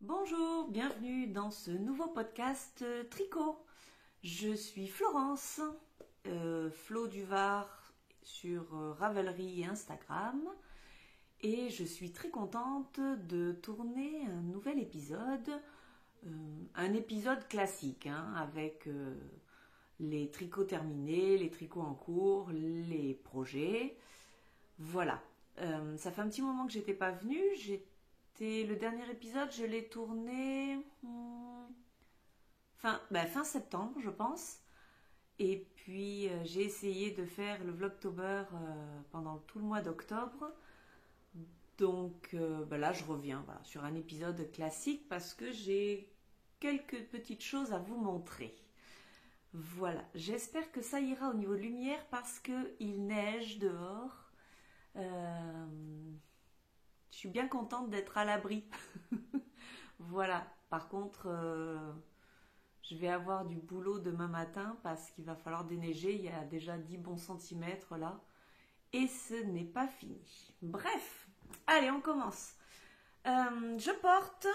Bonjour, bienvenue dans ce nouveau podcast tricot. Je suis Florence, Flo du Var sur Ravelry et Instagram, et je suis très contente de tourner un nouvel épisode, un épisode classique avec les tricots terminés, les tricots en cours, les projets. Voilà, ça fait un petit moment que j'étais pas venue. Le dernier épisode, je l'ai tourné fin septembre, je pense. Et puis, j'ai essayé de faire le Vlogtober pendant tout le mois d'octobre. Donc là, je reviens sur un épisode classique parce que j'ai quelques petites choses à vous montrer. Voilà, j'espère que ça ira au niveau de lumière parce qu'il neige dehors. Je suis bien contente d'être à l'abri. Voilà. Par contre, je vais avoir du boulot demain matin parce qu'il va falloir déneiger. Il y a déjà 10 bons centimètres là. Et ce n'est pas fini. Bref, allez, on commence. Je porte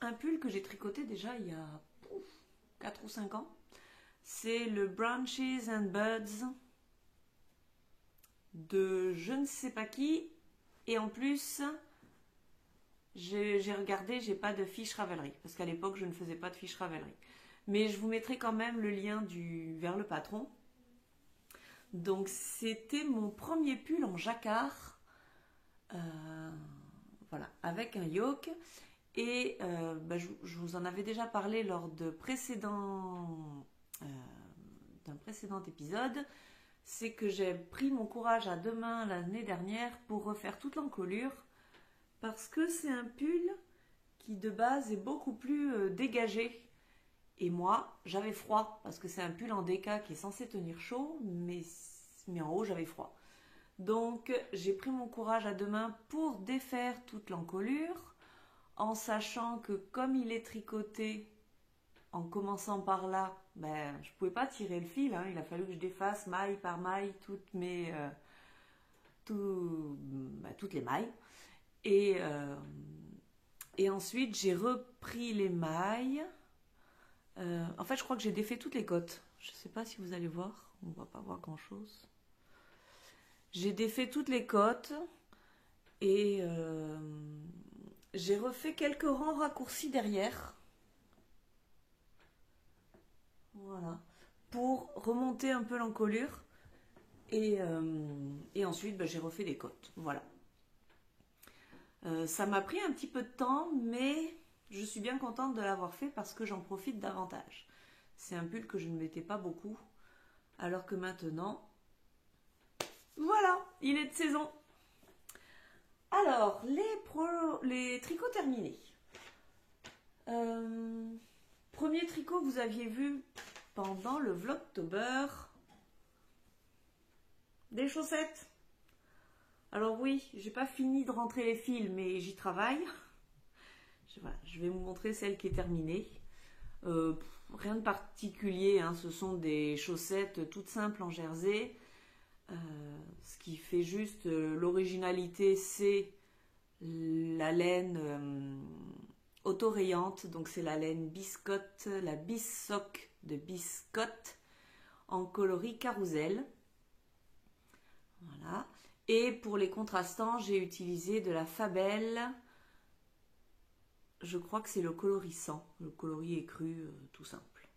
un pull que j'ai tricoté déjà il y a 4 ou 5 ans. C'est le Branches and Buds de je ne sais pas qui. Et en plus, j'ai regardé, j'ai pas de fiche Ravelry, parce qu'à l'époque, je ne faisais pas de fiche Ravelry. Mais je vous mettrai quand même le lien vers le patron. Donc, c'était mon premier pull en jacquard, voilà, avec un yoke. Et je vous en avais déjà parlé lors d'un précédent épisode. C'est que j'ai pris mon courage à deux mains l'année dernière pour refaire toute l'encolure parce que c'est un pull qui de base est beaucoup plus dégagé. Et moi, j'avais froid parce que c'est un pull en déca qui est censé tenir chaud, mais en haut, j'avais froid. Donc, j'ai pris mon courage à deux mains pour défaire toute l'encolure en sachant que comme il est tricoté en commençant par là, je ne pouvais pas tirer le fil. Il a fallu que je défasse maille par maille toutes les mailles. Et ensuite, j'ai repris les mailles. En fait, je crois que j'ai défait toutes les côtes. Je ne sais pas si vous allez voir. On ne va pas voir grand-chose. J'ai défait toutes les côtes. Et j'ai refait quelques rangs raccourcis derrière. Voilà, pour remonter un peu l'encolure et ensuite j'ai refait des côtes. Voilà. Ça m'a pris un petit peu de temps, mais je suis bien contente de l'avoir fait parce que j'en profite davantage. C'est un pull que je ne mettais pas beaucoup, alors que maintenant, voilà, il est de saison. Alors, les tricots terminés. Premier tricot que vous aviez vu pendant le Vlogtober, des chaussettes. Alors oui, j'ai pas fini de rentrer les fils, mais j'y travaille. Je vais vous montrer celle qui est terminée. Rien de particulier, ce sont des chaussettes toutes simples en jersey. Ce qui fait juste l'originalité, c'est la laine autorayante, donc c'est la laine biscotte, la bissock de biscotte en coloris carousel. Voilà. Et pour les contrastants, j'ai utilisé de la Fabel. Je crois que c'est le coloris 100, le coloris écru tout simple.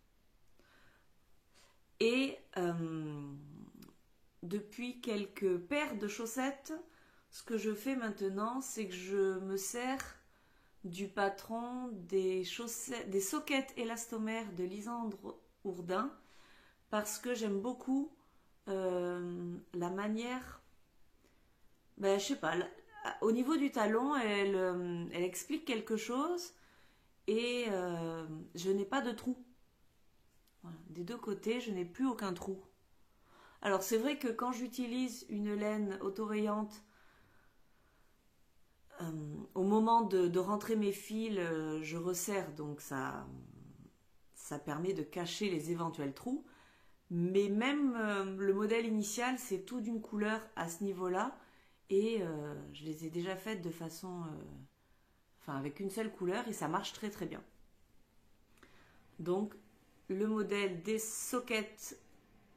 Et depuis quelques paires de chaussettes, ce que je fais maintenant, c'est que je me sers du patron des sockets élastomères de Lisandre Ourdin parce que j'aime beaucoup la manière, je sais pas, au niveau du talon, elle explique quelque chose et je n'ai pas de trou. Voilà. Des deux côtés, je n'ai plus aucun trou. Alors c'est vrai que quand j'utilise une laine autorayante, au moment de rentrer mes fils, je resserre, donc ça permet de cacher les éventuels trous. Mais même le modèle initial, c'est tout d'une couleur à ce niveau-là. Et je les ai déjà faites de façon enfin avec une seule couleur et ça marche très très bien. Donc le modèle des sockets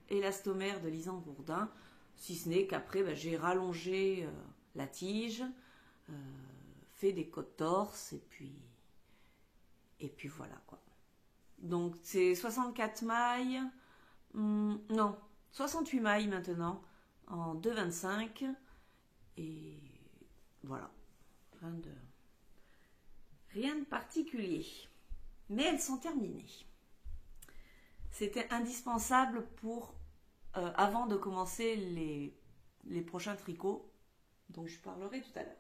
élastomères de Lisandre Bourdin, si ce n'est qu'après j'ai rallongé la tige, fait des côtes torse et puis voilà quoi. Donc c'est 64 mailles, non, 68 mailles maintenant en 2,25 et voilà, rien de particulier. Mais elles sont terminées. C'était indispensable pour avant de commencer les prochains tricots dont je parlerai tout à l'heure.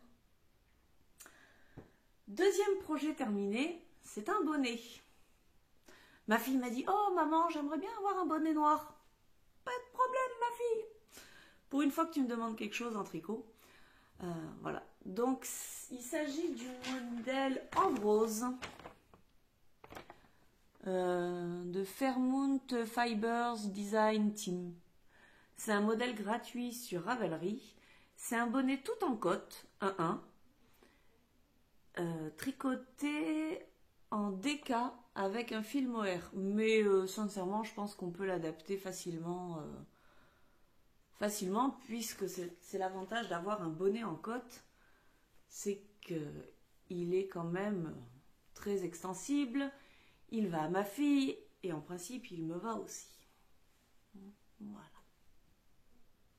Deuxième projet terminé, c'est un bonnet. Ma fille m'a dit « Oh maman, j'aimerais bien avoir un bonnet noir. » Pas de problème ma fille. Pour une fois que tu me demandes quelque chose en tricot. Voilà. Donc il s'agit du modèle en rose de Fairmount Fibers Design Team. C'est un modèle gratuit sur Ravelry. C'est un bonnet tout en cotte, 1-1, tricoté en DK avec un fil mohair. Mais sincèrement, je pense qu'on peut l'adapter facilement, puisque c'est l'avantage d'avoir un bonnet en cotte, c'est qu'il est quand même très extensible. Il va à ma fille et en principe, il me va aussi. Voilà.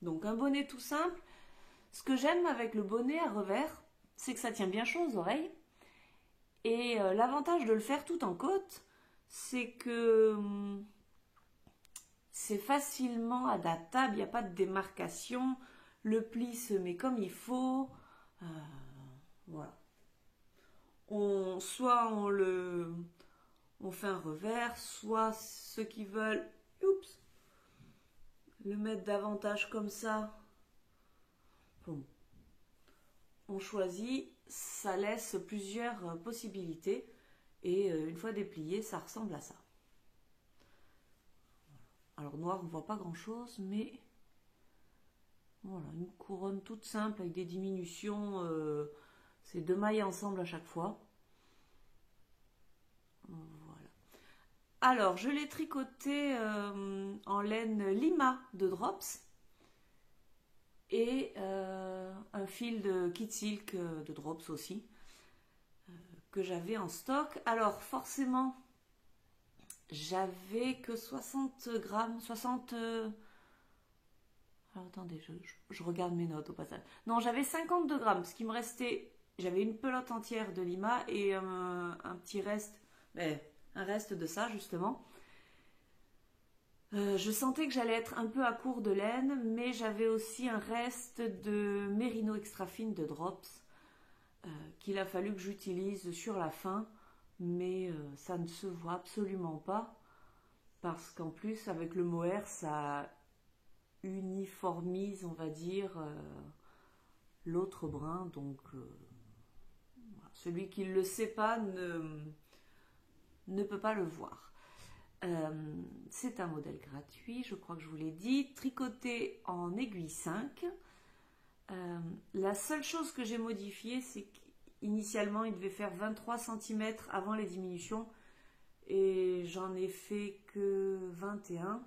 Donc un bonnet tout simple. Ce que j'aime avec le bonnet à revers, c'est que ça tient bien chaud aux oreilles. Et l'avantage de le faire tout en côte, c'est que c'est facilement adaptable, il n'y a pas de démarcation, le pli se met comme il faut. Voilà. Soit on fait un revers, soit ceux qui veulent le mettre davantage comme ça. Bon. On choisit, ça laisse plusieurs possibilités et une fois déplié, ça ressemble à ça. Alors noir, on ne voit pas grand chose, mais voilà, une couronne toute simple avec des diminutions, c'est 2 mailles ensemble à chaque fois. Voilà. Alors, je l'ai tricoté en laine Lima de Drops et un fil de Kid Silk de Drops aussi que j'avais en stock. Alors, forcément, j'avais que 60 grammes, 60... Alors, attendez, je regarde mes notes au passage. Non, j'avais 52 grammes, ce qui me restait... J'avais une pelote entière de Lima et un petit reste, un reste de ça, justement. Je sentais que j'allais être un peu à court de laine, mais j'avais aussi un reste de Merino Extra Fine de Drops qu'il a fallu que j'utilise sur la fin, mais ça ne se voit absolument pas parce qu'en plus avec le mohair ça uniformise, on va dire, l'autre brin, donc celui qui ne le sait pas ne peut pas le voir. C'est un modèle gratuit, je crois que je vous l'ai dit, tricoté en aiguille 5. La seule chose que j'ai modifiée, c'est qu'initialement il devait faire 23 cm avant les diminutions et j'en ai fait que 21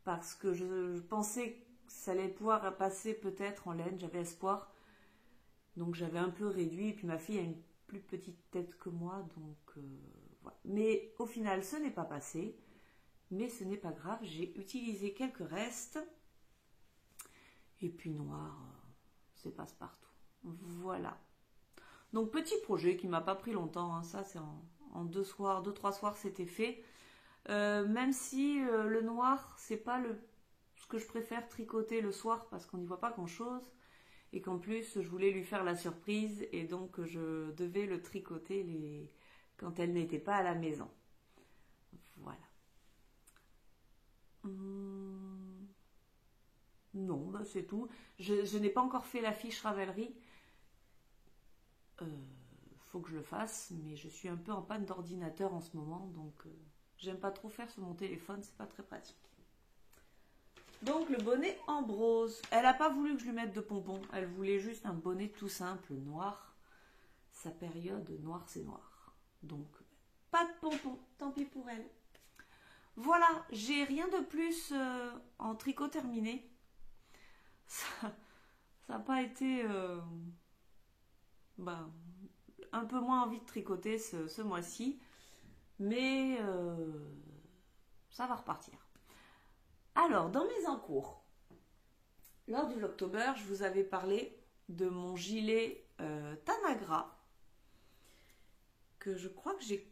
parce que je pensais que ça allait pouvoir passer peut-être en laine, j'avais espoir, donc j'avais un peu réduit et puis ma fille a une plus petite tête que moi, donc voilà. Mais au final ce n'est pas passé. Mais ce n'est pas grave, j'ai utilisé quelques restes. Et puis noir, c'est passe-partout. Voilà. Donc petit projet qui m'a pas pris longtemps. Hein. Ça c'est en 2-3 soirs c'était fait. Même si le noir, c'est pas ce que je préfère tricoter le soir parce qu'on n'y voit pas grand-chose. Et qu'en plus, je voulais lui faire la surprise. Et donc je devais le tricoter quand elle n'était pas à la maison. Voilà. Non, bah c'est tout. Je n'ai pas encore fait la fiche Ravelry. Faut que je le fasse, mais je suis un peu en panne d'ordinateur en ce moment, donc j'aime pas trop faire sur mon téléphone, c'est pas très pratique. Donc le bonnet en rose. Elle n'a pas voulu que je lui mette de pompons, elle voulait juste un bonnet tout simple, noir. sa période noire c'est noir. Donc pas de pompon, tant pis pour elle. Voilà, j'ai rien de plus en tricot terminé. Ça n'a pas été un peu moins envie de tricoter ce mois-ci, mais ça va repartir. Alors, dans mes encours, lors du Vlogtober, je vous avais parlé de mon gilet Tanagra, que je crois que j'ai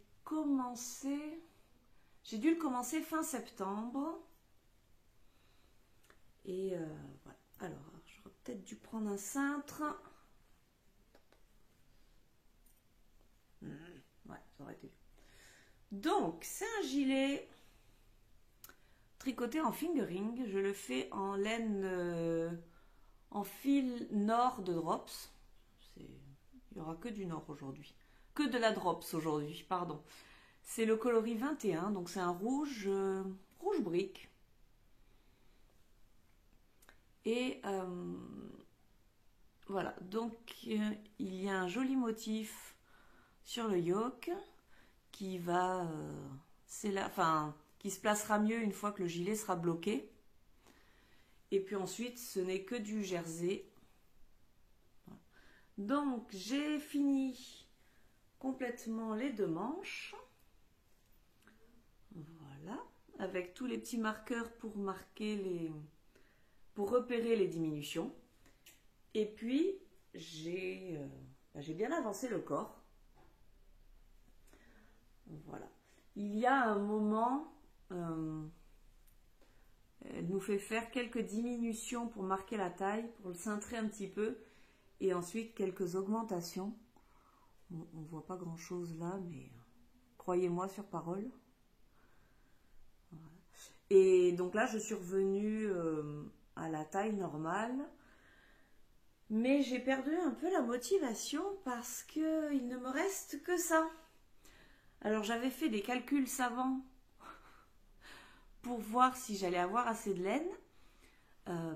dû le commencer fin septembre. Et voilà. Alors, j'aurais peut-être dû prendre un cintre. Ouais, ça aurait été mieux. Donc, c'est un gilet tricoté en fingering. Je le fais en laine, en fil nord de Drops. Il n'y aura que du nord aujourd'hui. Que de la Drops aujourd'hui, pardon. C'est le coloris 21, donc c'est un rouge, rouge brique. Et voilà, donc il y a un joli motif sur le yoke qui va, qui se placera mieux une fois que le gilet sera bloqué. Et puis ensuite, ce n'est que du jersey. Donc j'ai fini complètement les deux manches. Voilà, avec tous les petits marqueurs pour marquer pour repérer les diminutions. Et puis j'ai bien avancé le corps. Voilà. Il y a un moment, elle nous fait faire quelques diminutions pour marquer la taille, pour le cintrer un petit peu, et ensuite quelques augmentations. On ne voit pas grand chose là, mais croyez-moi sur parole. Voilà. Et donc là, je suis revenue à la taille normale. Mais j'ai perdu un peu la motivation parce qu'il ne me reste que ça. Alors j'avais fait des calculs savants pour voir si j'allais avoir assez de laine.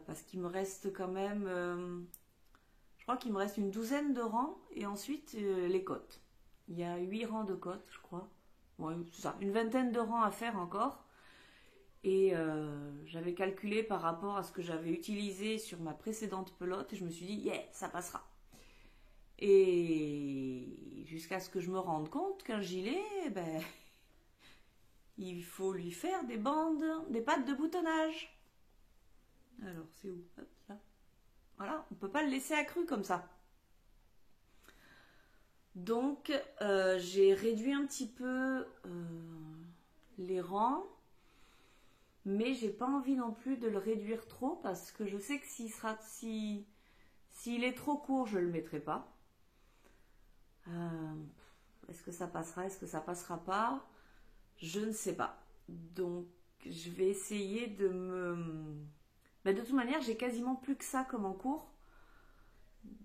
Parce qu'il me reste quand même, je crois qu'il me reste une douzaine de rangs et ensuite les côtes. Il y a 8 rangs de côtes, je crois. Ouais, c'est ça, une vingtaine de rangs à faire encore. Et j'avais calculé par rapport à ce que j'avais utilisé sur ma précédente pelote et je me suis dit, yeah, ça passera. Et jusqu'à ce que je me rende compte qu'un gilet, ben, il faut lui faire des bandes, des pattes de boutonnage. Alors, c'est où? Hop, là. Voilà, on ne peut pas le laisser accru comme ça. Donc, j'ai réduit un petit peu les rangs. Mais j'ai pas envie non plus de le réduire trop parce que je sais que s'il est trop court, je le mettrai pas. Est-ce que ça passera? Est-ce que ça passera pas? Je ne sais pas. Donc je vais essayer de me... Mais de toute manière, j'ai quasiment plus que ça comme en cours.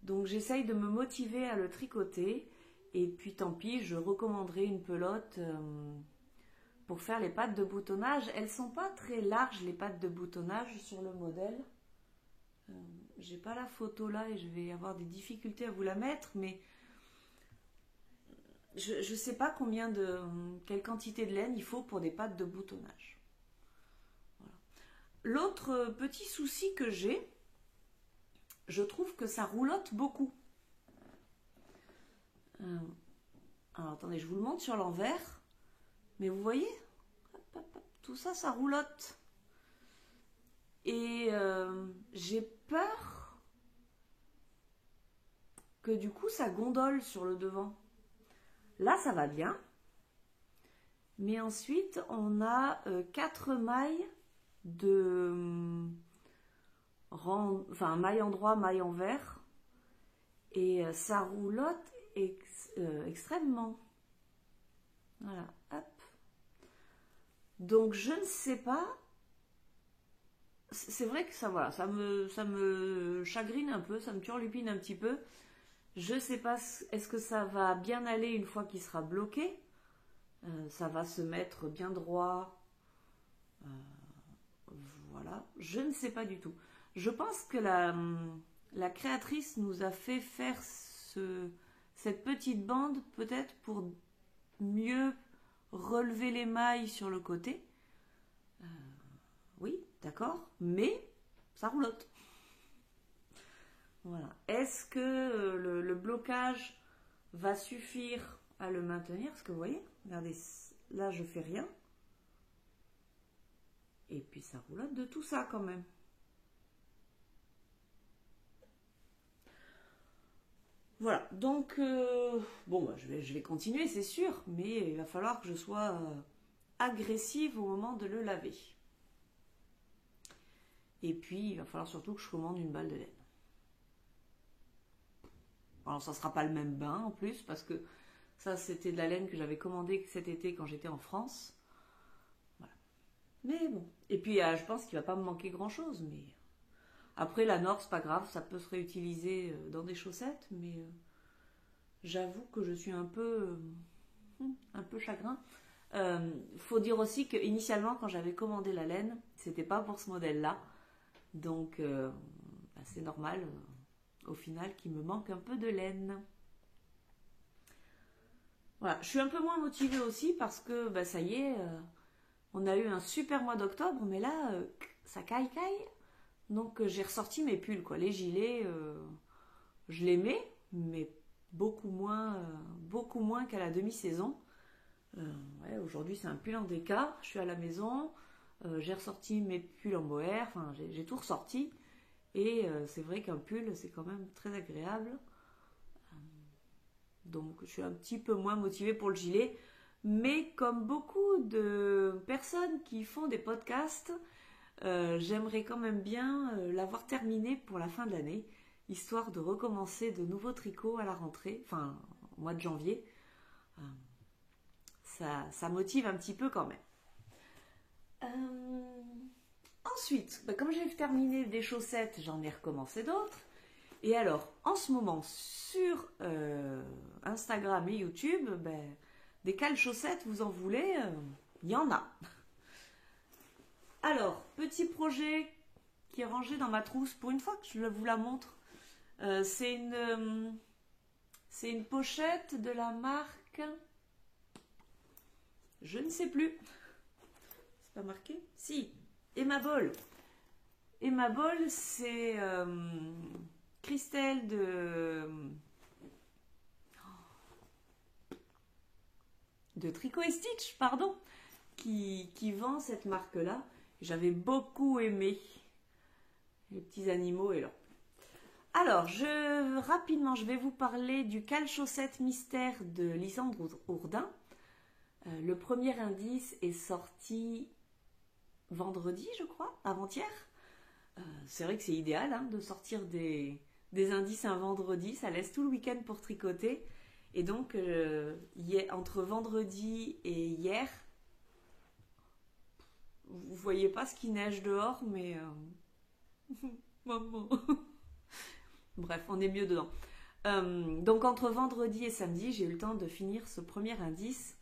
Donc j'essaye de me motiver à le tricoter. Et puis tant pis, je recommanderai une pelote... pour faire les pattes de boutonnage. Elles sont pas très larges, les pattes de boutonnage sur le modèle. J'ai pas la photo là et je vais avoir des difficultés à vous la mettre, mais je sais pas quelle quantité de laine il faut pour des pattes de boutonnage. Voilà. L'autre petit souci que j'ai, je trouve que ça roulotte beaucoup. Alors attendez, je vous le montre sur l'envers. Mais vous voyez, tout ça, ça roulotte. Et j'ai peur que du coup, ça gondole sur le devant. Là, ça va bien. Mais ensuite, on a 4 mailles de maille en droit, maille envers. Et ça roulotte extrêmement. Voilà, hop. Donc je ne sais pas, c'est vrai que ça me chagrine un peu, ça me turlupine un petit peu. Je ne sais pas, est-ce que ça va bien aller une fois qu'il sera bloqué? Ça va se mettre bien droit. Voilà, je ne sais pas du tout. Je pense que la créatrice nous a fait faire cette petite bande peut-être pour mieux relever les mailles sur le côté. Oui, d'accord, mais ça roulotte. Voilà. Est-ce que le blocage va suffire à le maintenir? Parce que vous voyez, regardez, là je fais rien. Et puis ça roulotte de tout ça quand même. Voilà, donc bon, bah, je vais continuer, c'est sûr, mais il va falloir que je sois agressive au moment de le laver. Et puis, il va falloir surtout que je commande une balle de laine. Alors, ça ne sera pas le même bain en plus, parce que ça, c'était de la laine que j'avais commandée cet été quand j'étais en France. Voilà. Mais bon. Et puis, je pense qu'il ne va pas me manquer grand-chose, mais... Après, la Nord, c'est pas grave, ça peut se réutiliser dans des chaussettes, mais j'avoue que je suis un peu chagrin. Faut dire aussi que initialement, quand j'avais commandé la laine, c'était pas pour ce modèle-là, donc bah, c'est normal au final qu'il me manque un peu de laine. Voilà, je suis un peu moins motivée aussi parce que bah, ça y est, on a eu un super mois d'octobre, mais là, ça caille. Donc j'ai ressorti mes pulls, quoi. Les gilets, je les mets, mais beaucoup moins qu'à la demi-saison. Ouais, aujourd'hui c'est un pull en déca, je suis à la maison, j'ai ressorti mes pulls en mohair, enfin j'ai tout ressorti. Et c'est vrai qu'un pull c'est quand même très agréable. Donc je suis un petit peu moins motivée pour le gilet. Mais comme beaucoup de personnes qui font des podcasts, j'aimerais quand même bien l'avoir terminé pour la fin de l'année, histoire de recommencer de nouveaux tricots à la rentrée, enfin au mois de janvier. Ça motive un petit peu quand même. Ensuite, bah, comme j'ai terminé des chaussettes, j'en ai recommencé d'autres. Et alors, en ce moment, sur Instagram et YouTube, ben, des cales chaussettes, vous en voulez, il y en a. Alors, petit projet qui est rangé dans ma trousse, pour une fois que je vous la montre. C'est une pochette de la marque... Je ne sais plus. C'est pas marqué? Si, Emma Ball. Emma Ball, c'est Christelle de Tricot et Stitch, pardon, qui vend cette marque-là. J'avais beaucoup aimé les petits animaux et là. Alors, rapidement, je vais vous parler du cale-chaussette mystère de Lisandre Ourdin. Le premier indice est sorti vendredi, je crois, avant-hier. C'est vrai que c'est idéal hein, de sortir des indices un vendredi, ça laisse tout le week-end pour tricoter. Et donc, entre vendredi et hier, vous voyez pas ce qui neige dehors, mais... Maman. Bref, on est mieux dedans. Donc, entre vendredi et samedi, j'ai eu le temps de finir ce premier indice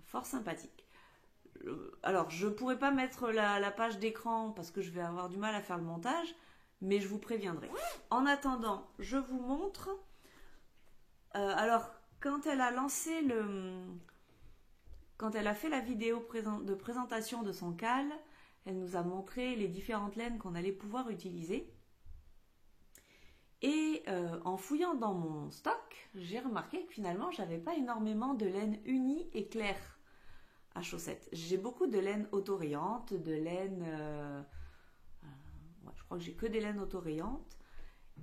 fort sympathique. Alors, je ne pourrais pas mettre la page d'écran parce que je vais avoir du mal à faire le montage, mais je vous préviendrai. En attendant, je vous montre. Alors, quand elle a lancé quand elle a fait la vidéo de présentation de son cale, elle nous a montré les différentes laines qu'on allait pouvoir utiliser. Et en fouillant dans mon stock, j'ai remarqué que finalement, j'avais pas énormément de laine unie et claire à chaussettes. J'ai beaucoup de laine autorayante, de laine... ouais, je crois que j'ai que des laines autorayantes.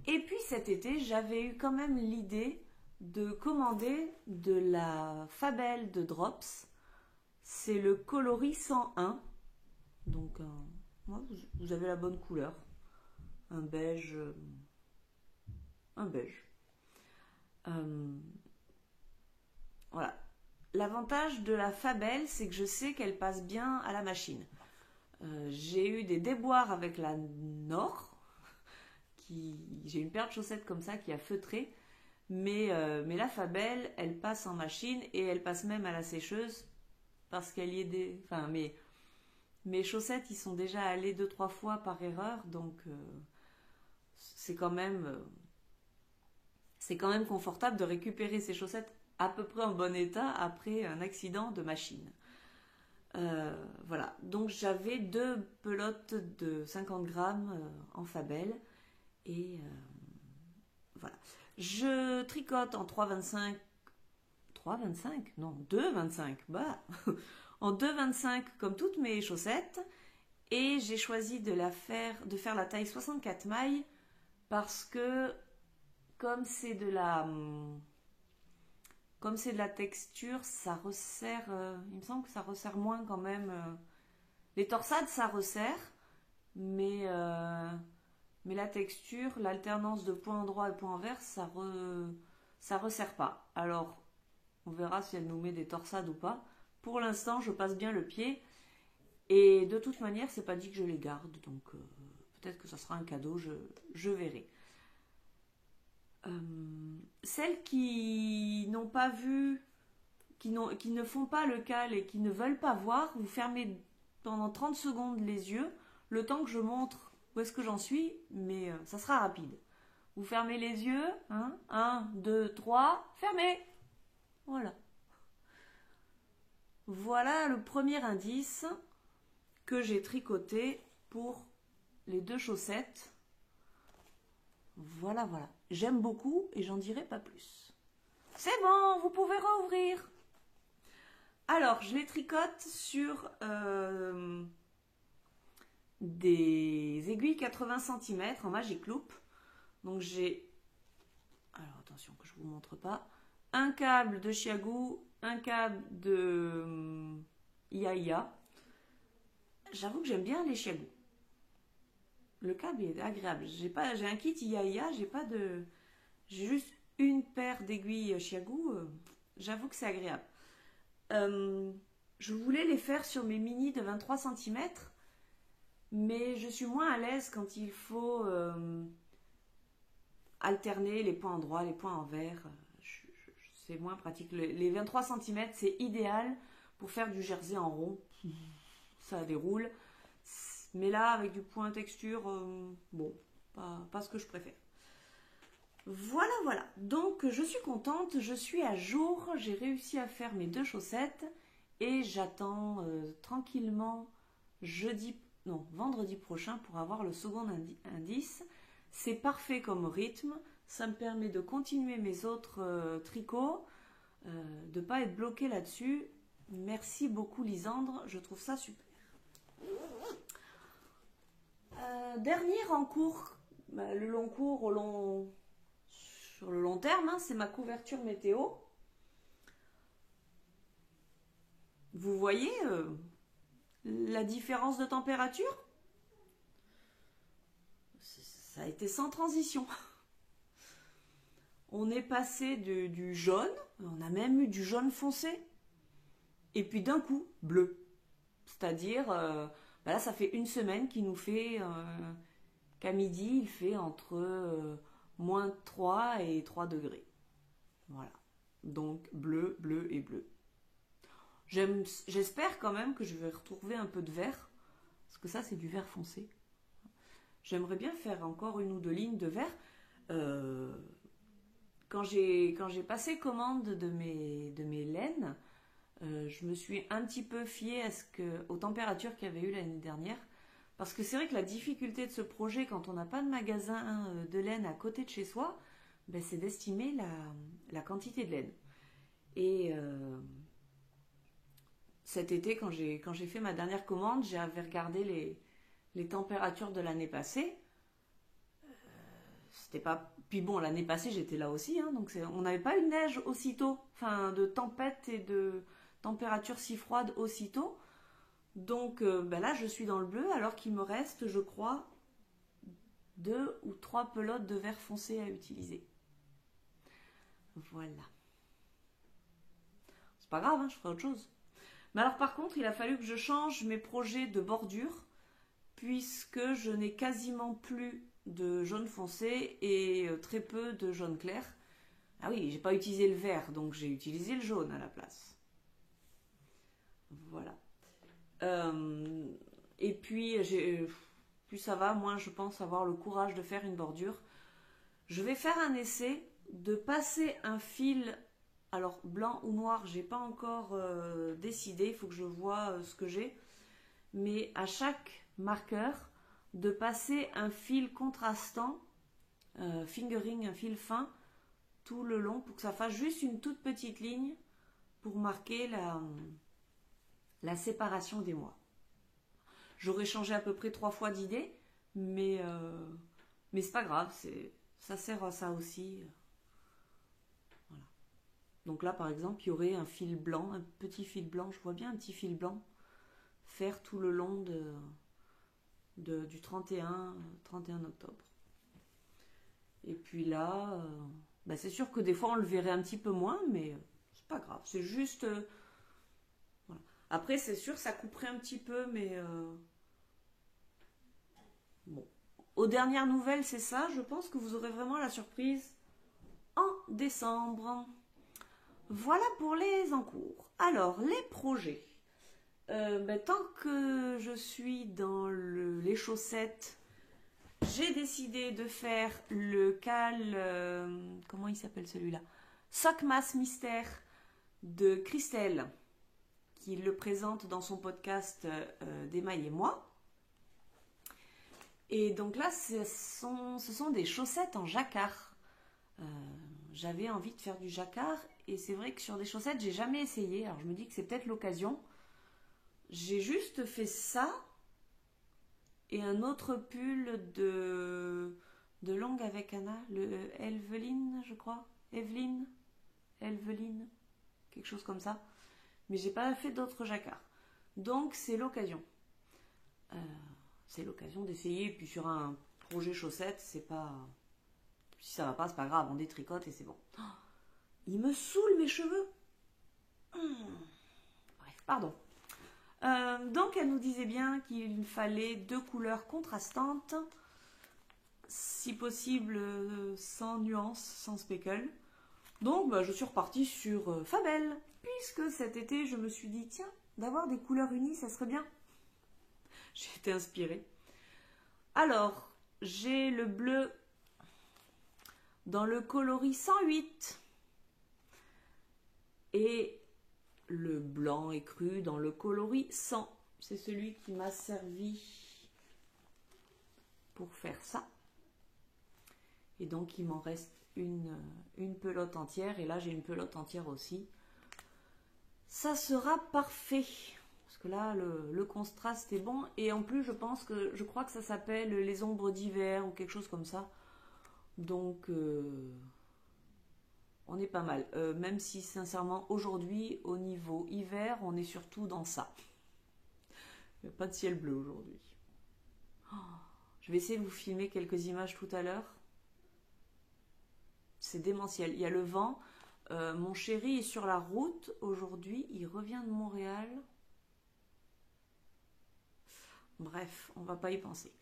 Et puis cet été, j'avais eu quand même l'idée de commander de la Fabelle de Drops. C'est le coloris 101. Donc, vous avez la bonne couleur. Un beige... un beige. Voilà. L'avantage de la Fabelle, c'est que je sais qu'elle passe bien à la machine. J'ai eu des déboires avec la Nord. J'ai une paire de chaussettes comme ça qui a feutré. Mais la Fabelle, elle passe en machine et elle passe même à la sécheuse. Parce qu'elle y est des... Enfin, mes chaussettes, ils sont déjà allés 2-3 fois par erreur. Donc, c'est quand même... c'est quand même confortable de récupérer ses chaussettes à peu près en bon état après un accident de machine. Voilà, donc j'avais 2 pelotes de 50 grammes en Fabel et voilà. Je tricote en 3,25. 3,25? Non, 2,25. Bah, en 2,25 comme toutes mes chaussettes. Et j'ai choisi de faire la taille 64 mailles parce que comme c'est de la texture, ça resserre. Il me semble que ça resserre moins quand même. Les torsades, ça resserre, mais la texture, l'alternance de point endroit et point envers, ça resserre pas. Alors, on verra si elle nous met des torsades ou pas. Pour l'instant, je passe bien le pied. Et de toute manière, c'est pas dit que je les garde. Donc, peut-être que ça sera un cadeau, je verrai. Celles qui n'ont pas vu, qui ne font pas le cal et qui ne veulent pas voir, vous fermez pendant 30 secondes les yeux, le temps que je montre où est-ce que j'en suis, mais ça sera rapide. Vous fermez les yeux, hein, 1, 2, 3, fermez. Voilà. Voilà le premier indice que j'ai tricoté pour les 2 chaussettes. Voilà, voilà. J'aime beaucoup et j'en dirai pas plus. C'est bon, vous pouvez rouvrir. Alors, je les tricote sur des aiguilles 80 cm en Magic Loop. Donc j'ai, alors attention que je vous montre pas, un câble de Chiago, un câble de Iaia. J'avoue que j'aime bien les Chiago. Le câble est agréable. J'ai un kit Iaia, j'ai juste une paire d'aiguilles Chiago. J'avoue que c'est agréable. Je voulais les faire sur mes mini de 23 cm, mais je suis moins à l'aise quand il faut alterner les points endroits, les points envers. C'est moins pratique. Les 23 cm, c'est idéal pour faire du jersey en rond. Ça déroule. Mais là, avec du point texture, bon, pas ce que je préfère. Voilà, voilà. Donc, je suis contente, je suis à jour. J'ai réussi à faire mes 2 chaussettes. Et j'attends tranquillement vendredi prochain pour avoir le second indice. C'est parfait comme rythme. Ça me permet de continuer mes autres tricots, de ne pas être bloqué là-dessus. Merci beaucoup Lisandre, je trouve ça super. Dernier en cours, le long cours sur le long terme, hein, c'est ma couverture météo. Vous voyez la différence de température? Ça a été sans transition. On est passé du jaune, on a même eu du jaune foncé, et puis d'un coup, bleu. C'est-à-dire, là, ça fait une semaine qu'il nous fait qu'à midi, il fait entre moins 3 et 3 degrés. Voilà. Donc, bleu, bleu et bleu. J'espère quand même que je vais retrouver un peu de vert, parce que ça, c'est du vert foncé. J'aimerais bien faire encore 1 ou 2 lignes de vert. Quand j'ai passé commande de mes laines, je me suis un petit peu fiée aux températures qu'il y avait eu l'année dernière. Parce que c'est vrai que la difficulté de ce projet, quand on n'a pas de magasin de laine à côté de chez soi, ben, c'est d'estimer la quantité de laine. Et cet été, quand j'ai fait ma dernière commande, j'avais regardé les températures de l'année passée. C'était pas. Puis bon, l'année passée, j'étais là aussi, hein, donc on n'avait pas eu de neige aussitôt, enfin de tempête et de température si froide aussitôt. Donc là, je suis dans le bleu, alors qu'il me reste, je crois, 2 ou 3 pelotes de vert foncé à utiliser. Voilà. C'est pas grave, hein, je ferai autre chose. Mais alors par contre, il a fallu que je change mes projets de bordure, puisque je n'ai quasiment plus de jaune foncé et très peu de jaune clair. Ah oui, j'ai pas utilisé le vert, donc j'ai utilisé le jaune à la place. Voilà. Et puis, plus ça va, moins je pense avoir le courage de faire une bordure. Je vais faire un essai de passer un fil, alors blanc ou noir, j'ai pas encore décidé, il faut que je vois ce que j'ai, mais à chaque marqueur, de passer un fil contrastant, fingering, un fil fin, tout le long, pour que ça fasse juste une toute petite ligne pour marquer la séparation des mois. J'aurais changé à peu près 3 fois d'idée, mais c'est pas grave, ça sert à ça aussi. Voilà. Donc là, par exemple, il y aurait un fil blanc, un petit fil blanc, je vois bien un petit fil blanc, faire tout le long du 31 octobre. Et puis là, c'est sûr que des fois on le verrait un petit peu moins, mais c'est pas grave, c'est juste... voilà. Après, c'est sûr, ça couperait un petit peu, mais... bon. Aux dernières nouvelles, c'est ça. Je pense que vous aurez vraiment la surprise en décembre. Voilà pour les encours. Alors, les projets. Tant que je suis dans les chaussettes, j'ai décidé de faire le cal... comment il s'appelle celui-là? Sockmas Mystère de Christelle, qui le présente dans son podcast d'Emmaï et moi. Et donc là, ce sont des chaussettes en jacquard. J'avais envie de faire du jacquard et c'est vrai que sur des chaussettes, j'ai jamais essayé. Alors je me dis que c'est peut-être l'occasion. J'ai juste fait ça et un autre pull de longue avec Anna, le Eveline, je crois. Eveline, quelque chose comme ça. Mais j'ai pas fait d'autres jacquards. Donc c'est l'occasion. C'est l'occasion d'essayer. Et puis sur un projet chaussette, c'est pas... Si ça va pas, c'est pas grave, on détricote et c'est bon. Oh, il me saoule mes cheveux. Bref, pardon. Donc elle nous disait bien qu'il fallait 2 couleurs contrastantes, si possible sans nuance, sans speckle. Donc je suis repartie sur Fabel, puisque cet été je me suis dit tiens, d'avoir des couleurs unies ça serait bien. J'ai été inspirée. Alors, j'ai le bleu dans le coloris 108 et le blanc écru dans le coloris 100. C'est celui qui m'a servi pour faire ça. Et donc, il m'en reste une pelote entière. Et là, j'ai une pelote entière aussi. Ça sera parfait. Parce que là, le contraste est bon. Et en plus, je crois que ça s'appelle les ombres d'hiver ou quelque chose comme ça. Donc, on est pas mal. Même si, sincèrement, aujourd'hui, au niveau hiver, on est surtout dans ça. Il n'y a pas de ciel bleu aujourd'hui. Oh, je vais essayer de vous filmer quelques images tout à l'heure. C'est démentiel. Il y a le vent. Mon chéri est sur la route aujourd'hui. Il revient de Montréal. Bref, on va pas y penser.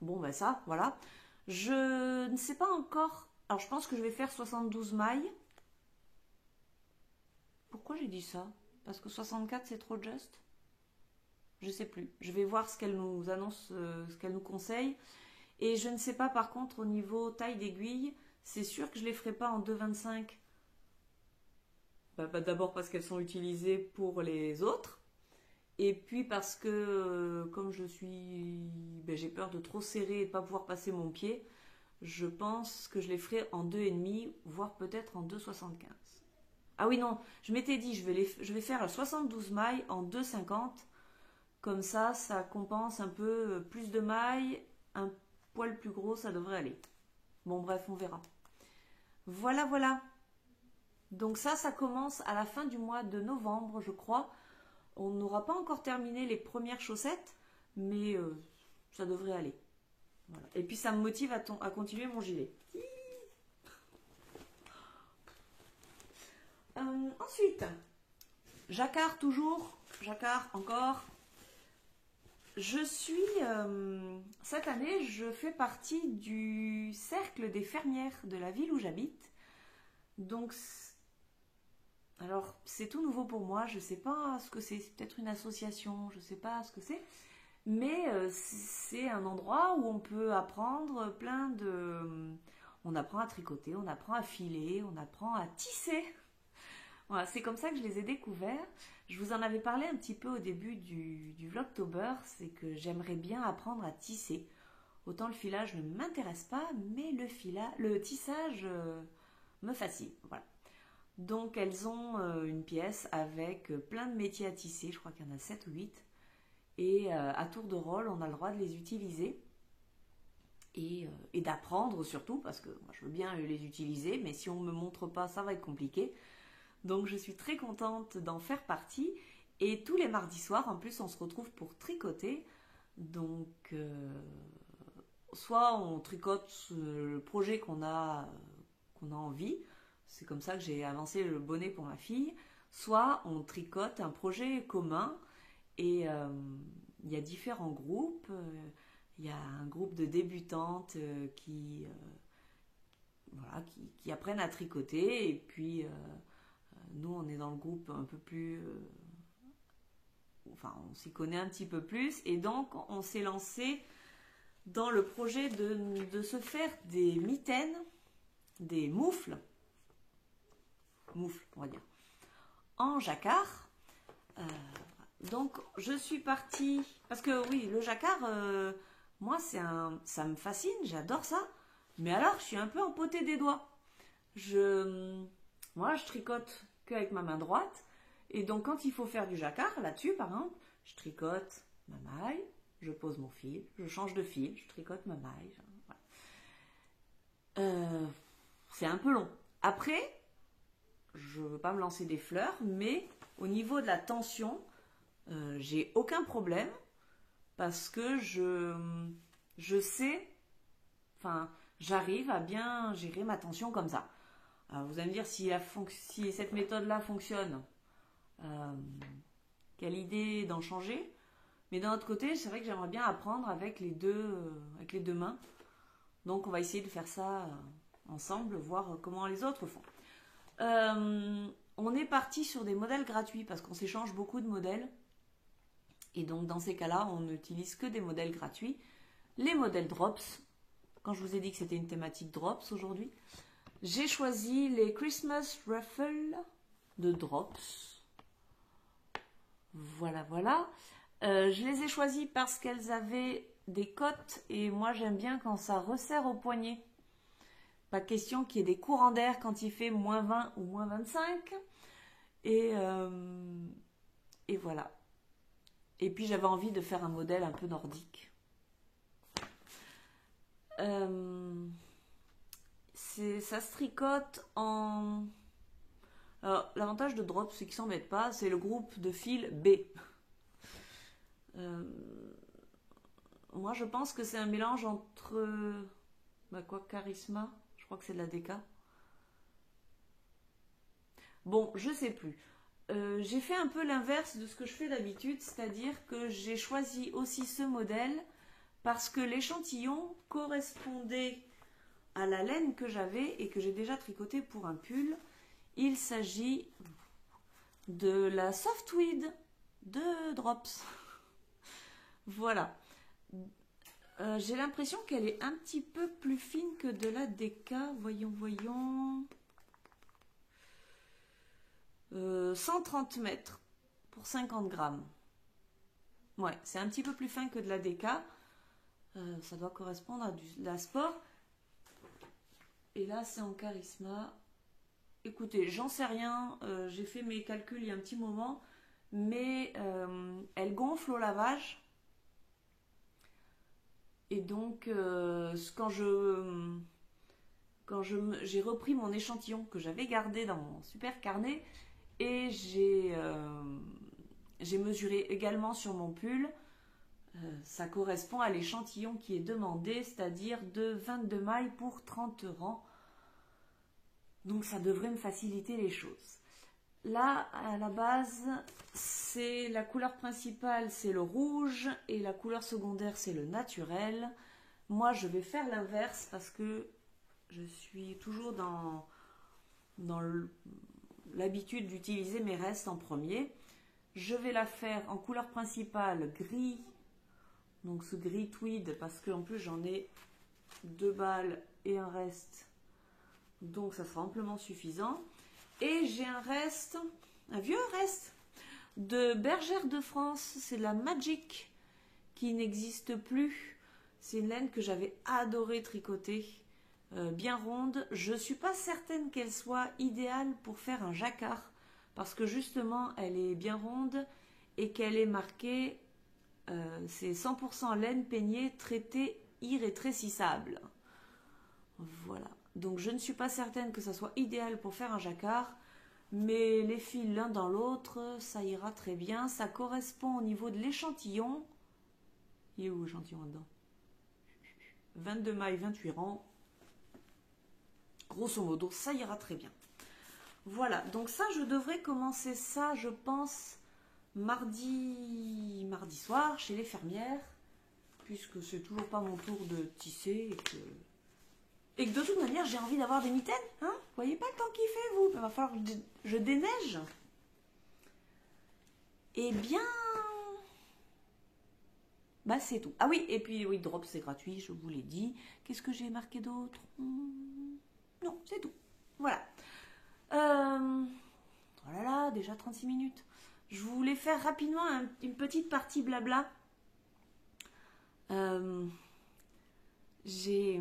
Bon, ça, voilà. Je ne sais pas encore. Alors, je pense que je vais faire 72 mailles. Pourquoi j'ai dit ça? Parce que 64, c'est trop juste? Je sais plus. Je vais voir ce qu'elle nous annonce, ce qu'elle nous conseille. Et je ne sais pas, par contre, au niveau taille d'aiguille, c'est sûr que je ne les ferai pas en 2,25. D'abord parce qu'elles sont utilisées pour les autres. Et puis parce que, comme j'ai peur de trop serrer et de pas pouvoir passer mon pied, je pense que je les ferai en 2,5, voire peut-être en 2,75. Ah oui, non, je m'étais dit, je vais faire 72 mailles en 2,50. Comme ça compense un peu plus de mailles, un poil plus gros, ça devrait aller. Bon, bref, on verra. Voilà, voilà. Donc ça commence à la fin du mois de novembre, je crois. On n'aura pas encore terminé les premières chaussettes, mais ça devrait aller. Voilà. Et puis ça me motive à continuer mon gilet. Ensuite, jacquard toujours, jacquard encore. Cette année, je fais partie du cercle des fermières de la ville où j'habite. Donc, alors, c'est tout nouveau pour moi. Je ne sais pas ce que c'est. C'est peut-être une association. Je ne sais pas ce que c'est. Mais c'est un endroit où on peut apprendre plein de... On apprend à tricoter, on apprend à filer, on apprend à tisser. Voilà, c'est comme ça que je les ai découverts. Je vous en avais parlé un petit peu au début du Vlogtober, c'est que j'aimerais bien apprendre à tisser. Autant le filage ne m'intéresse pas, mais le tissage me fascine. Voilà. Donc elles ont une pièce avec plein de métiers à tisser, je crois qu'il y en a 7 ou 8. Et à tour de rôle, on a le droit de les utiliser et d'apprendre surtout, parce que moi, je veux bien les utiliser, mais si on ne me montre pas, ça va être compliqué. Donc je suis très contente d'en faire partie. Et tous les mardis soirs, en plus, on se retrouve pour tricoter. Donc, soit on tricote le projet qu'on a envie. C'est comme ça que j'ai avancé le bonnet pour ma fille. Soit on tricote un projet commun. Et il y a différents groupes. Il y a un groupe de débutantes voilà, qui apprennent à tricoter. Et puis, nous, on est dans le groupe un peu plus... enfin, on s'y connaît un petit peu plus. Et donc, on s'est lancé dans le projet de se faire des mitaines, des moufles, on va dire, en jacquard. Donc, je suis partie... Parce que oui, le jacquard, moi, ça me fascine, j'adore ça. Mais alors, je suis un peu empotée des doigts. Moi, je tricote qu'avec ma main droite. Et donc, quand il faut faire du jacquard, là-dessus, par exemple, je tricote ma maille, je pose mon fil, je change de fil, je tricote ma maille. Voilà. C'est un peu long. Après, je ne veux pas me lancer des fleurs, mais au niveau de la tension, j'ai aucun problème parce que je sais, enfin, j'arrive à bien gérer ma tension comme ça. Alors vous allez me dire si cette méthode-là fonctionne, quelle idée d'en changer. Mais d'un autre côté, c'est vrai que j'aimerais bien apprendre avec les deux mains. Donc on va essayer de faire ça ensemble, voir comment les autres font. On est parti sur des modèles gratuits parce qu'on s'échange beaucoup de modèles. Et donc dans ces cas-là, on n'utilise que des modèles gratuits. Les modèles Drops, quand je vous ai dit que c'était une thématique Drops aujourd'hui, j'ai choisi les Christmas Ruffles de Drops. Voilà, voilà. Je les ai choisis parce qu'elles avaient des cottes et moi j'aime bien quand ça resserre au poignet. Pas question qu'il y ait des courants d'air quand il fait moins 20 ou moins 25. Et voilà. Et puis j'avais envie de faire un modèle un peu nordique. Ça se tricote en... Alors, l'avantage de Drop, c'est qu'ils ne s'embêtent pas, c'est le groupe de fil B. Moi, je pense que c'est un mélange entre... Charisma, je crois que c'est de la DK. Bon, je sais plus. J'ai fait un peu l'inverse de ce que je fais d'habitude, c'est-à-dire que j'ai choisi aussi ce modèle parce que l'échantillon correspondait à la laine que j'avais et que j'ai déjà tricoté pour un pull. Il s'agit de la Softweed de Drops. Voilà. J'ai l'impression qu'elle est un petit peu plus fine que de la DK. Voyons. 130 mètres pour 50 grammes. Ouais, c'est un petit peu plus fin que de la DK. Ça doit correspondre à de la sport. Et là, c'est en charisma. Écoutez, j'en sais rien. J'ai fait mes calculs il y a un petit moment. Mais elle gonfle au lavage. Et donc, quand j'ai repris mon échantillon que j'avais gardé dans mon super carnet, et j'ai mesuré également sur mon pull, ça correspond à l'échantillon qui est demandé, c'est-à-dire de 22 mailles pour 30 rangs. Donc ça devrait me faciliter les choses. Là, à la base, c'est la couleur principale, c'est le rouge, et la couleur secondaire, c'est le naturel. Moi, je vais faire l'inverse parce que je suis toujours dans l'habitude d'utiliser mes restes en premier. Je vais la faire en couleur principale gris Donc ce gris tweed, parce qu'en plus j'en ai 2 balles et un reste. Donc ça sera amplement suffisant. Et j'ai un reste, un vieux reste de Bergère de France. C'est la Magic qui n'existe plus. C'est une laine que j'avais adoré tricoter. Bien ronde. Je ne suis pas certaine qu'elle soit idéale pour faire un jacquard. Parce que justement, elle est bien ronde et qu'elle est marquée, c'est 100% laine peignée, traitée, irrétrécissable. Voilà. Donc je ne suis pas certaine que ça soit idéal pour faire un jacquard. Mais les fils l'un dans l'autre, ça ira très bien. Ça correspond au niveau de l'échantillon. Il est où l'échantillon dedans? 22 mailles, 28 rangs. Grosso modo, ça ira très bien. Voilà, donc ça, je devrais commencer ça, je pense, mardi soir, chez les fermières, puisque c'est toujours pas mon tour de tisser, et que de toute manière, j'ai envie d'avoir des mitaines, hein? Vous voyez pas le temps qu'il fait, vous? Il va falloir que je déneige. Eh bien, bah c'est tout. Ah oui, et puis, oui, drop, c'est gratuit, je vous l'ai dit. Qu'est-ce que j'ai marqué d'autre? Non, c'est tout. Voilà. Oh là là, déjà 36 minutes. Je voulais faire rapidement une petite partie blabla. J'ai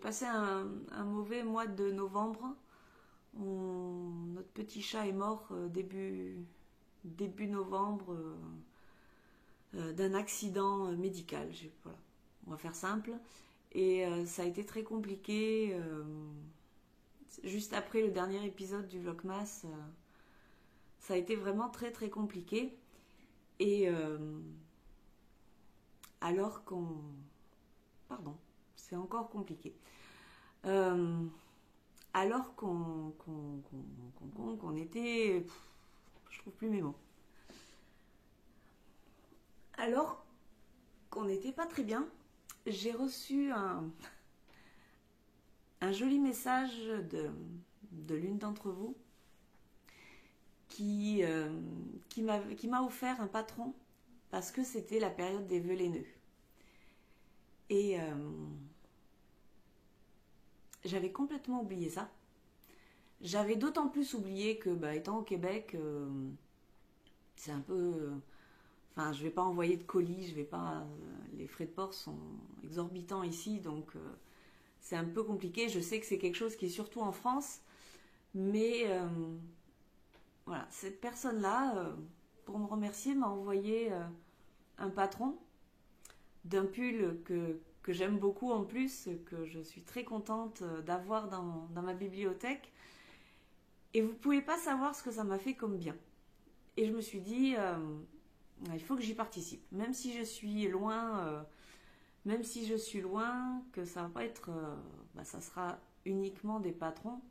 passé un mauvais mois de novembre. Notre petit chat est mort début novembre d'un accident médical. Voilà, on va faire simple. Et ça a été très compliqué. Juste après le dernier épisode du Vlogmas, ça a été vraiment très très compliqué. Et alors qu'on... Pardon, c'est encore compliqué. Alors qu'on était... je trouve plus mes mots. Alors qu'on n'était pas très bien, j'ai reçu un joli message de l'une d'entre vous qui m'a offert un patron parce que c'était la période des vœux laineux. Et j'avais complètement oublié ça. J'avais d'autant plus oublié que, étant au Québec, c'est un peu... Enfin, je ne vais pas envoyer de colis, je vais pas... les frais de port sont exorbitants ici, donc... c'est un peu compliqué. Je sais que c'est quelque chose qui est surtout en France. Mais voilà, cette personne-là, pour me remercier, m'a envoyé un patron d'un pull que j'aime beaucoup en plus, que je suis très contente d'avoir dans ma bibliothèque. Et vous ne pouvez pas savoir ce que ça m'a fait comme bien. Et je me suis dit, il faut que j'y participe. Même si je suis loin... que ça va pas être, ça sera uniquement des patrons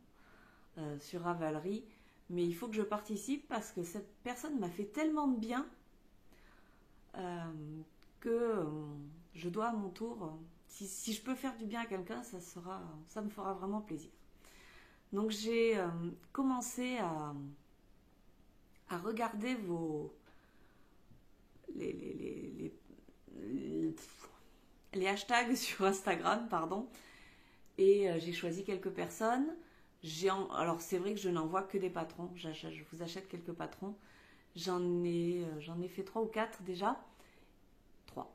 sur Ravelry, mais il faut que je participe parce que cette personne m'a fait tellement de bien que je dois à mon tour, si je peux faire du bien à quelqu'un, ça me fera vraiment plaisir. Donc j'ai commencé à regarder les hashtags sur Instagram, pardon, et j'ai choisi quelques personnes. Alors c'est vrai que je n'envoie que des patrons, je vous achète quelques patrons. J'en ai fait 3 ou 4 déjà. 3.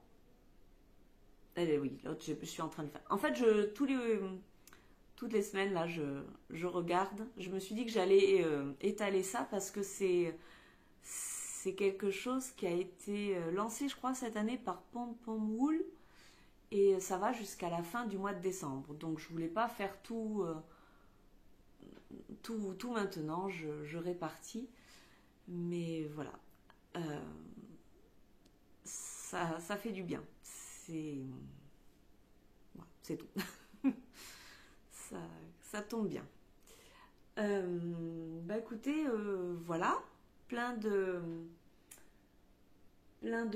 Oui, l'autre je suis en train de faire. En fait, toutes les semaines, là, je regarde. Je me suis dit que j'allais étaler ça parce que c'est quelque chose qui a été lancé, je crois, cette année par Pom Pom Wool. Et ça va jusqu'à la fin du mois de décembre. Donc je voulais pas faire tout maintenant, je répartis. Mais voilà. Ça fait du bien. C'est tout. ça tombe bien. Écoutez, voilà. Plein de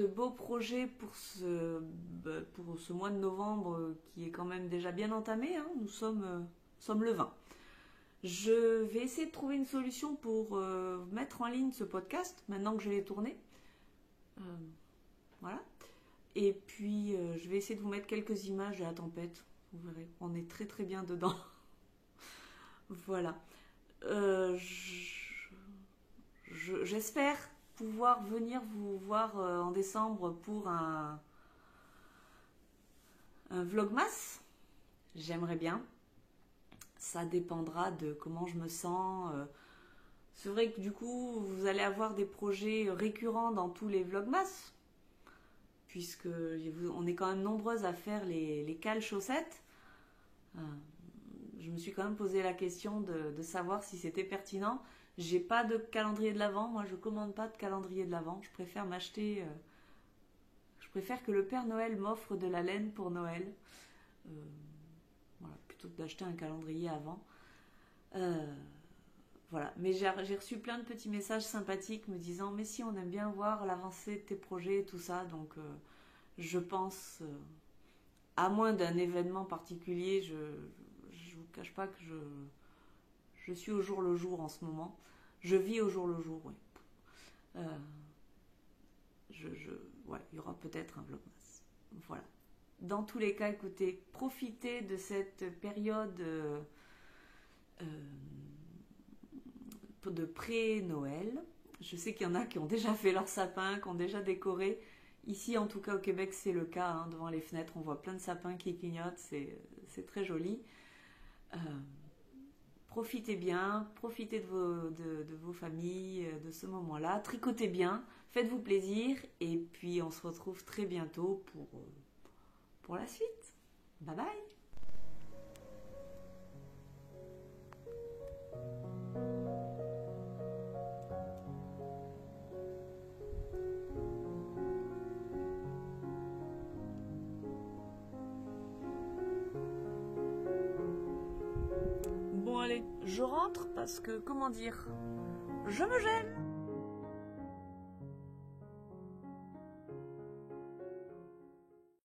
beaux projets pour ce mois de novembre qui est quand même déjà bien entamé, hein. Nous sommes le 20. Je vais essayer de trouver une solution pour mettre en ligne ce podcast maintenant que je l'ai tourné. Voilà. Et puis, je vais essayer de vous mettre quelques images de la tempête. Vous verrez, on est très très bien dedans. Voilà. J'espère pouvoir venir vous voir en décembre pour un vlogmas. J'aimerais bien. Ça dépendra de comment je me sens. C'est vrai que du coup, vous allez avoir des projets récurrents dans tous les vlogmas, puisque on est quand même nombreuses à faire les cales chaussettes. Je me suis quand même posé la question de savoir si c'était pertinent. J'ai pas de calendrier de l'Avent, moi je commande pas de calendrier de l'Avent. Je préfère m'acheter. Je préfère que le Père Noël m'offre de la laine pour Noël. Voilà, plutôt que d'acheter un calendrier avant. Voilà, mais j'ai reçu plein de petits messages sympathiques me disant mais si on aime bien voir l'avancée de tes projets et tout ça, donc je pense, à moins d'un événement particulier, je vous cache pas que je suis au jour le jour en ce moment. Je vis au jour le jour, oui. Ouais, il y aura peut-être un vlogmas. Voilà. Dans tous les cas, écoutez, profitez de cette période de pré-Noël. Je sais qu'il y en a qui ont déjà fait leur sapin, qui ont déjà décoré. Ici, en tout cas au Québec, c'est le cas. Hein. Devant les fenêtres, on voit plein de sapins qui clignotent. C'est très joli. Profitez bien, profitez de vos familles, de ce moment-là. Tricotez bien, faites-vous plaisir. Et puis, on se retrouve très bientôt pour la suite. Bye bye! Bon allez, je rentre parce que, comment dire, je me gêne.